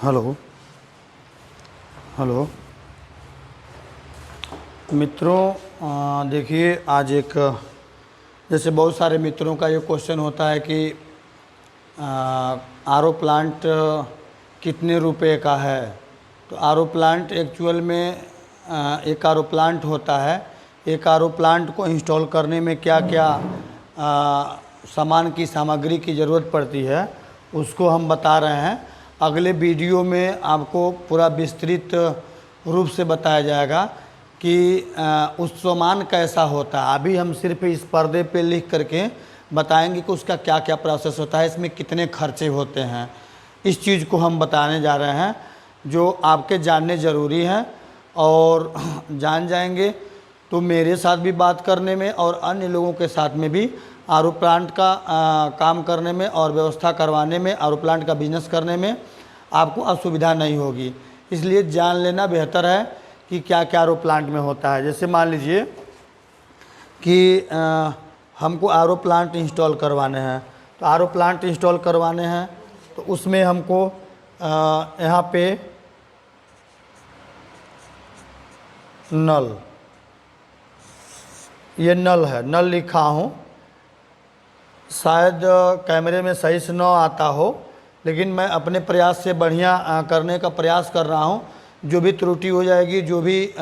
Hello hello मित्रों, देखिए आज एक जैसे बहुत सारे मित्रों का ये क्वेश्चन होता है कि आरओ प्लांट कितने रुपए का है। तो आरओ प्लांट एक्चुअल में एक आरओ प्लांट होता है। एक आरओ प्लांट को इंस्टॉल करने में क्या क्या सामान की सामग्री की ज़रूरत पड़ती है उसको हम बता रहे हैं। अगले वीडियो में आपको पूरा विस्तृत रूप से बताया जाएगा कि उस सामान कैसा होता है। अभी हम सिर्फ इस पर्दे पे लिख करके बताएंगे कि उसका क्या क्या प्रोसेस होता है, इसमें कितने खर्चे होते हैं। इस चीज़ को हम बताने जा रहे हैं जो आपके जानने ज़रूरी हैं, और जान जाएंगे तो मेरे साथ भी बात करने में और अन्य लोगों के साथ में भी आरओ प्लांट का काम करने में और व्यवस्था करवाने में, आरओ प्लांट का बिजनेस करने में आपको असुविधा नहीं होगी। इसलिए जान लेना बेहतर है कि क्या क्या आरओ प्लांट में होता है। जैसे मान लीजिए कि हमको आरओ प्लांट इंस्टॉल करवाने हैं, तो आरओ प्लांट इंस्टॉल करवाने हैं तो उसमें हमको यहाँ पे नल, ये नल है, नल लिखा हूँ, शायद कैमरे में सही से न आता हो, लेकिन मैं अपने प्रयास से बढ़िया करने का प्रयास कर रहा हूँ। जो भी त्रुटि हो जाएगी, जो भी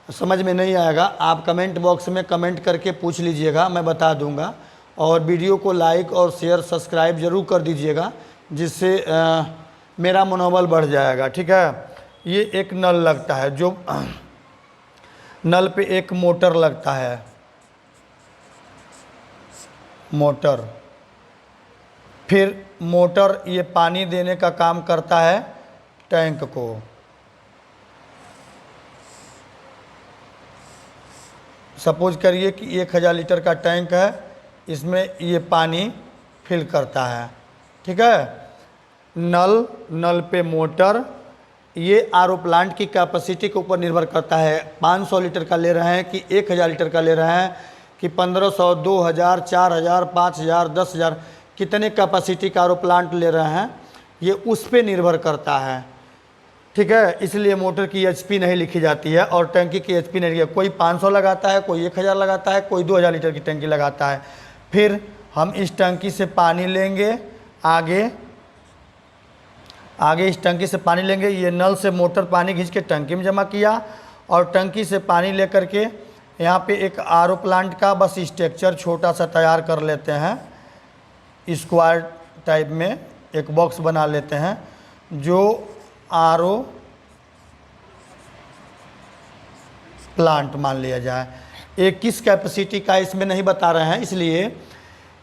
समझ में नहीं आएगा, आप कमेंट बॉक्स में कमेंट करके पूछ लीजिएगा, मैं बता दूंगा। और वीडियो को लाइक और शेयर सब्सक्राइब ज़रूर कर दीजिएगा, जिससे मेरा मनोबल बढ़ जाएगा। ठीक है। ये एक नल लगता है, जो नल पे एक मोटर लगता है, मोटर। फिर मोटर ये पानी देने का काम करता है टैंक को। सपोज करिए कि 1000 लीटर का टैंक है, इसमें ये पानी फिल करता है। ठीक है। नल पे मोटर, ये आरओ प्लांट की कैपेसिटी के ऊपर निर्भर करता है। 500 लीटर का ले रहे हैं कि 1000 लीटर का ले रहे हैं कि 1500, 2000, 4000, 5000, 10,000, कितने कैपेसिटी का आरओ प्लांट ले रहे हैं, ये उस पे निर्भर करता है। ठीक है। इसलिए मोटर की एचपी नहीं लिखी जाती है और टंकी की एचपी नहीं लिखी। कोई 500 लगाता है, कोई 1000 लगाता है, कोई 2000 लीटर की टंकी लगाता है। फिर हम इस टंकी से पानी लेंगे, आगे इस टंकी से पानी लेंगे। ये नल से मोटर पानी खींच के टंकी में जमा किया, और टंकी से पानी लेकर के यहाँ पे एक आरओ प्लांट का बस स्ट्रक्चर छोटा सा तैयार कर लेते हैं। स्क्वायर टाइप में एक बॉक्स बना लेते हैं, जो आरओ प्लांट मान लिया जाए। एक किस कैपेसिटी का इसमें नहीं बता रहे हैं, इसलिए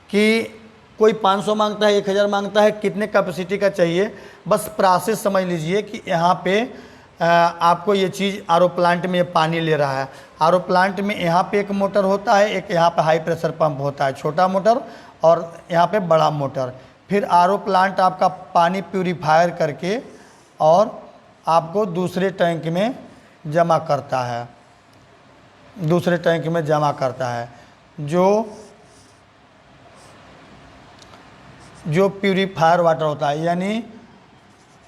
कि कोई 500 मांगता है, 1000 मांगता है, कितने कैपेसिटी का चाहिए, बस प्रोसेस समझ लीजिए कि यहाँ पे आपको ये चीज़ आरओ प्लांट में पानी ले रहा है। आरओ प्लांट में यहाँ पे एक मोटर होता है, एक यहाँ पे हाई प्रेशर पंप होता है, छोटा मोटर, और यहाँ पे बड़ा मोटर। फिर आरओ प्लांट आपका पानी प्यूरीफायर करके और आपको दूसरे टैंक में जमा करता है, दूसरे टैंक में जमा करता है, जो प्यूरीफायर वाटर होता है, यानी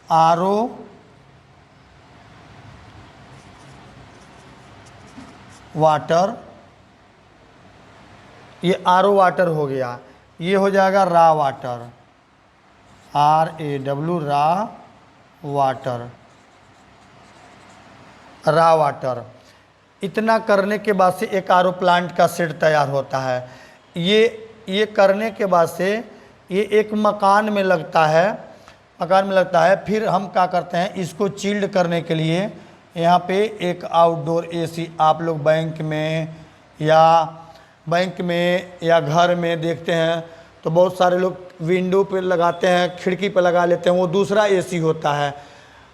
आरओ वाटर। ये आरओ वाटर हो गया, ये हो जाएगा रा वाटर, RAW, रा वाटर, रा वाटर। इतना करने के बाद से एक आरओ प्लांट का सेट तैयार होता है। ये करने के बाद से ये एक मकान में लगता है, फिर हम क्या करते हैं, इसको चिल्ड करने के लिए यहाँ पे एक आउटडोर एसी, आप लोग बैंक में या घर में देखते हैं तो बहुत सारे लोग विंडो पे लगाते हैं, खिड़की पे लगा लेते हैं, वो दूसरा एसी होता है।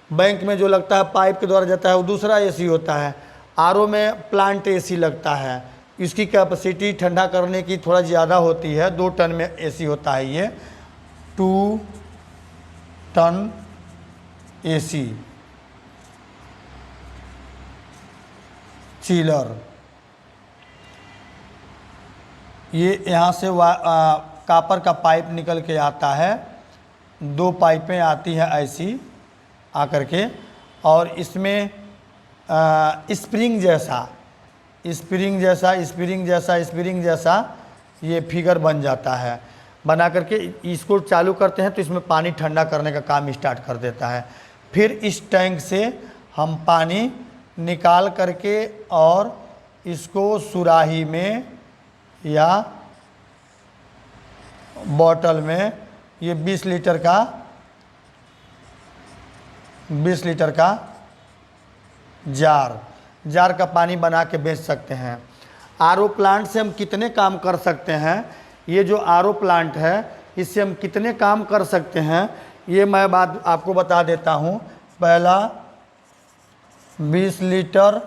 बैंक में जो लगता है पाइप के द्वारा जाता है, वो दूसरा एसी होता है। आरओ में प्लांट एसी लगता है, इसकी कैपेसिटी ठंडा करने की थोड़ा ज़्यादा होती है। 2 टन में एसी होता है, ये 2 टन एसी चिलर। ये यहाँ से कापर का पाइप निकल के आता है, 2 पाइपें आती हैं ऐसी आकर के, और इसमें स्प्रिंग जैसा ये फिगर बन जाता है। बना करके इसको चालू करते हैं तो इसमें पानी ठंडा करने का काम स्टार्ट कर देता है। फिर इस टैंक से हम पानी निकाल करके और इसको सुराही में या बॉटल में, ये 20 लीटर का जार का पानी बना के बेच सकते हैं। आरओ प्लांट से हम कितने काम कर सकते हैं, ये जो आरओ प्लांट है इससे हम कितने काम कर सकते हैं, ये मैं बात आपको बता देता हूँ। पहला 20 लीटर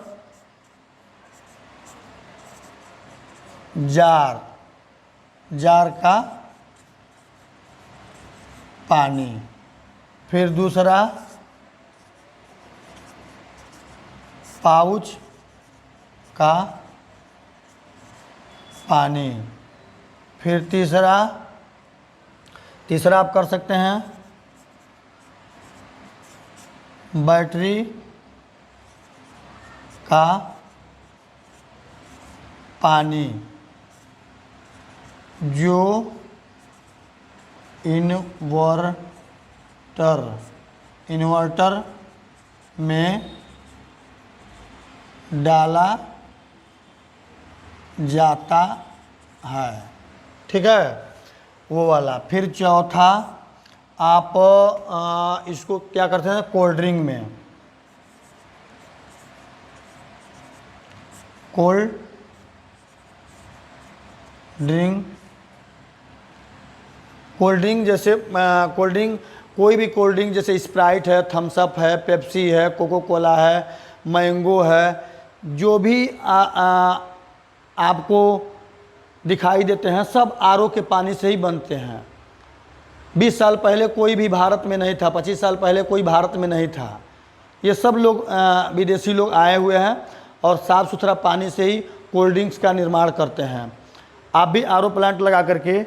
जार का पानी, फिर दूसरा पाउच का पानी, फिर तीसरा आप कर सकते हैं बैटरी का पानी, जो इन्वर्टर में डाला जाता है, ठीक है, वो वाला। फिर चौथा आप इसको क्या करते हैं, कोल्ड ड्रिंक में, कोल्ड ड्रिंक जैसे कोई भी कोल्ड ड्रिंक जैसे स्प्राइट है, थम्स अप है, पेप्सी है, कोको कोला है, मैंगो है, जो भी आपको दिखाई देते हैं सब आरओ के पानी से ही बनते हैं। 20 साल पहले कोई भी भारत में नहीं था, 25 साल पहले कोई भारत में नहीं था। ये सब लोग विदेशी लोग आए हुए हैं और साफ़ सुथरा पानी से ही कोल्ड ड्रिंक्स का निर्माण करते हैं। आप भी आरओ प्लांट लगा करके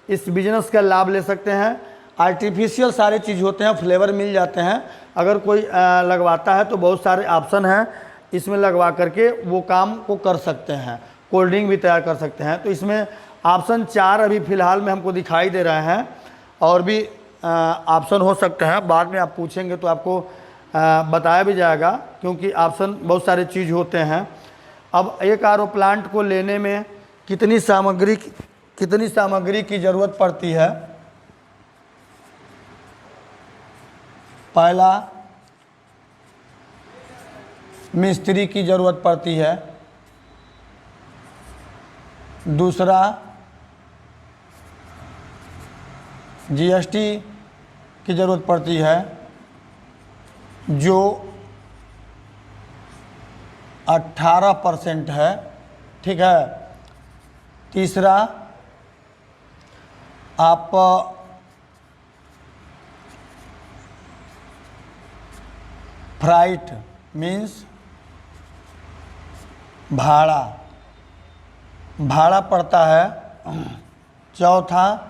इस बिज़नेस का लाभ ले सकते हैं। आर्टिफिशियल सारे चीज़ होते हैं, फ्लेवर मिल जाते हैं। अगर कोई लगवाता है तो बहुत सारे ऑप्शन हैं, इसमें लगवा करके वो काम को कर सकते हैं, कोल्ड ड्रिंक भी तैयार कर सकते हैं। तो इसमें ऑप्शन 4 अभी फ़िलहाल में हमको दिखाई दे रहे हैं, और भी ऑप्शन हो सकते हैं, बाद में आप पूछेंगे तो आपको बताया भी जाएगा, क्योंकि ऑप्शन बहुत सारे चीज़ होते हैं। अब एक आरओ प्लांट को लेने में कितनी सामग्री की ज़रूरत पड़ती है। पहला मिस्त्री की ज़रूरत पड़ती है, दूसरा जीएसटी की ज़रूरत पड़ती है जो 18% है, ठीक है। तीसरा आप फ्राइट मीन्स भाड़ा पड़ता है। चौथा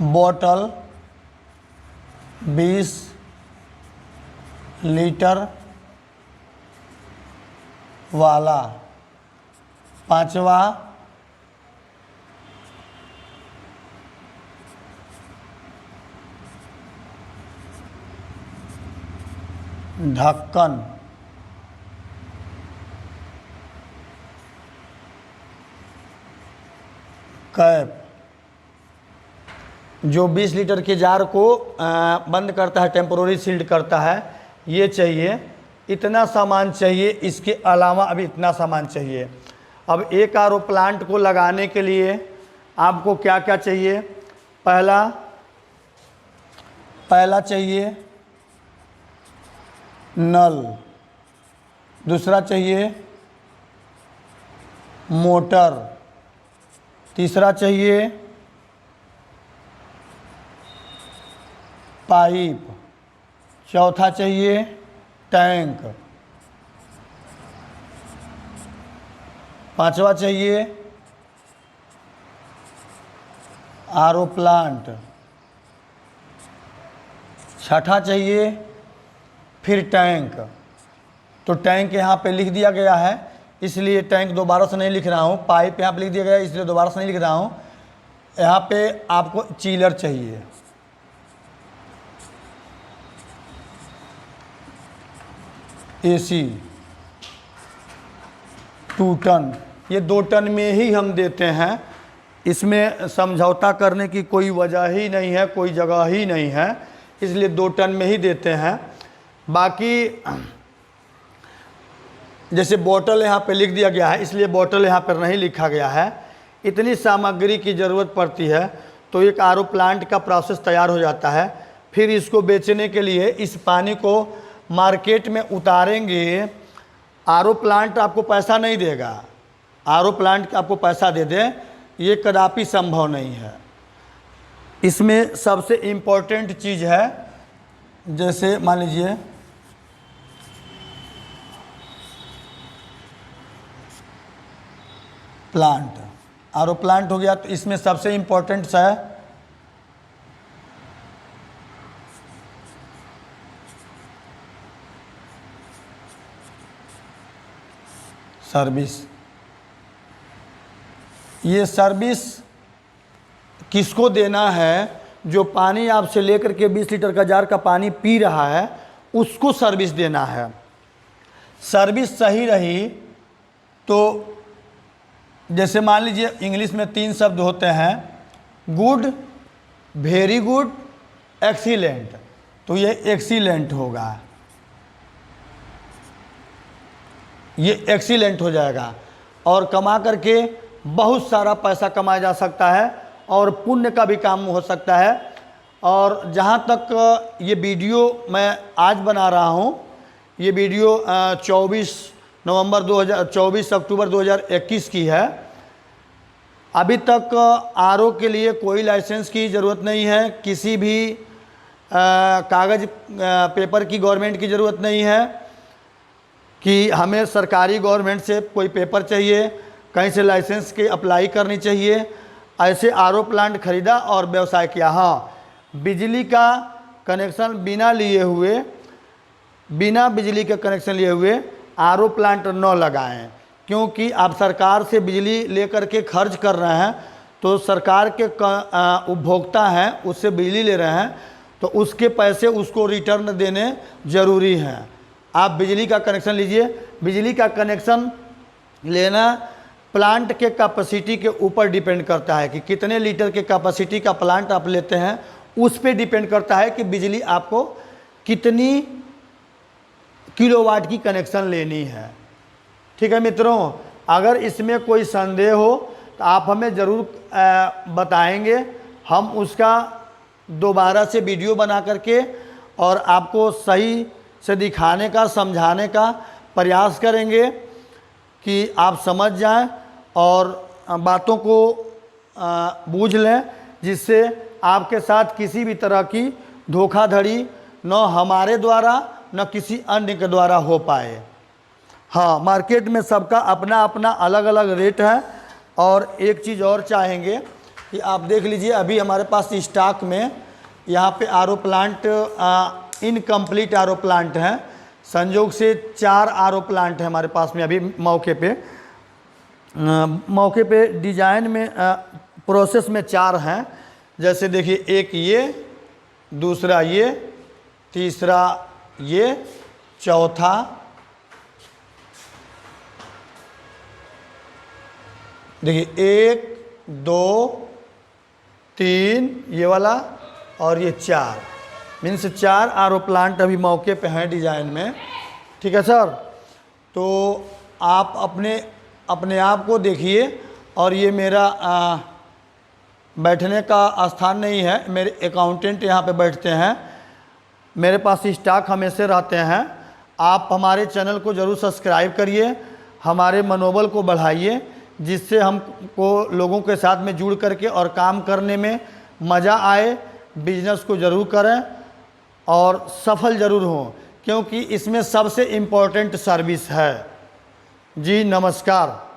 बॉटल 20 लीटर वाला। पांचवा ढक्कन, कैप, जो 20 लीटर के जार को बंद करता है, टेम्पोररी सील्ड करता है, ये चाहिए। इतना सामान चाहिए, इसके अलावा अभी इतना सामान चाहिए। अब एक आरओ प्लांट को लगाने के लिए आपको क्या क्या चाहिए। पहला चाहिए नल, दूसरा चाहिए मोटर, तीसरा चाहिए पाइप, चौथा चाहिए टैंक। पांचवा चाहिए आरओ प्लांट। छठा चाहिए फिर टैंक। तो टैंक यहाँ पे लिख दिया गया है, इसलिए टैंक दोबारा से नहीं लिख रहा हूँ। पाइप यहाँ पे लिख दिया गया है, इसलिए दोबारा से नहीं लिख रहा हूँ। यहाँ पे आपको चीलर चाहिए। एसी 2 टन, ये 2 टन में ही हम देते हैं। इसमें समझौता करने की कोई वजह ही नहीं है, कोई जगह ही नहीं है, इसलिए 2 टन में ही देते हैं। बाकी जैसे बोतल यहाँ पे लिख दिया गया है, इसलिए बोतल यहाँ पर नहीं लिखा गया है। इतनी सामग्री की ज़रूरत पड़ती है तो एक आरओ प्लांट का प्रोसेस तैयार हो जाता है। फिर इसको बेचने के लिए इस पानी को मार्केट में उतारेंगे। आरओ प्लांट आपको पैसा नहीं देगा, आरओ प्लांट आपको पैसा दे दे, ये कदापि संभव नहीं है। इसमें सबसे इम्पोर्टेंट चीज़ है, जैसे मान लीजिए प्लांट, आरओ प्लांट हो गया, तो इसमें सबसे इम्पोर्टेंट है सर्विस। ये सर्विस किसको देना है? जो पानी आपसे लेकर के 20 लीटर का जार का पानी पी रहा है, उसको सर्विस देना है। सर्विस सही रही तो जैसे मान लीजिए इंग्लिश में 3 शब्द होते हैं, गुड, वेरी गुड, एक्सीलेंट। तो ये एक्सीलेंट होगा, ये एक्सीलेंट हो जाएगा। और कमा करके बहुत सारा पैसा कमाया जा सकता है और पुण्य का भी काम हो सकता है। और जहाँ तक ये वीडियो मैं आज बना रहा हूँ, ये वीडियो 24 अक्टूबर 2021 की है। अभी तक आरओ के लिए कोई लाइसेंस की ज़रूरत नहीं है, किसी भी कागज़ पेपर की गवर्नमेंट की ज़रूरत नहीं है कि हमें सरकारी गवर्नमेंट से कोई पेपर चाहिए, कहीं से लाइसेंस की अप्लाई करनी चाहिए। ऐसे आरओ प्लांट खरीदा और व्यवसाय किया। हाँ, बिजली का कनेक्शन बिना लिए हुए, बिना बिजली का कनेक्शन लिए हुए आरओ प्लांट न लगाएं, क्योंकि आप सरकार से बिजली लेकर के खर्च कर रहे हैं, तो सरकार के उपभोक्ता हैं, उससे बिजली ले रहे हैं, तो उसके पैसे उसको रिटर्न देने ज़रूरी हैं। आप बिजली का कनेक्शन लीजिए। बिजली का कनेक्शन लेना प्लांट के कैपेसिटी के ऊपर डिपेंड करता है कि कितने लीटर के कैपेसिटी का प्लांट आप लेते हैं, उस पे डिपेंड करता है कि बिजली आपको कितनी किलोवाट की कनेक्शन लेनी है। ठीक है मित्रों, अगर इसमें कोई संदेह हो तो आप हमें ज़रूर बताएंगे, हम उसका दोबारा से वीडियो बना करके और आपको सही से दिखाने का, समझाने का प्रयास करेंगे कि आप समझ जाएं और बातों को बूझ लें, जिससे आपके साथ किसी भी तरह की धोखाधड़ी न हमारे द्वारा न किसी अन्य के द्वारा हो पाए। हाँ, मार्केट में सबका अपना अपना अलग अलग रेट है। और एक चीज़ और चाहेंगे कि आप देख लीजिए, अभी हमारे पास स्टॉक में यहाँ पे RO plant incomplete RO plant हैं। संयोग से 4 आरओ प्लांट है हमारे पास में अभी मौके पे डिजाइन में प्रोसेस में 4 हैं। जैसे देखिए, एक ये, दूसरा ये, तीसरा ये, चौथा देखिए 1 2 3 ये वाला और ये 4, मीन्स 4 आरओ प्लांट अभी मौके पे हैं डिज़ाइन में। ठीक है सर, तो आप अपने आप को देखिए। और ये मेरा बैठने का स्थान नहीं है, मेरे अकाउंटेंट यहाँ पे बैठते हैं। मेरे पास स्टॉक हमेशा रहते हैं। आप हमारे चैनल को ज़रूर सब्सक्राइब करिए, हमारे मनोबल को बढ़ाइए, जिससे हमको लोगों के साथ में जुड़ करके और काम करने में मज़ा आए। बिजनेस को ज़रूर करें और सफल ज़रूर हों, क्योंकि इसमें सबसे इम्पोर्टेंट सर्विस है। जी नमस्कार।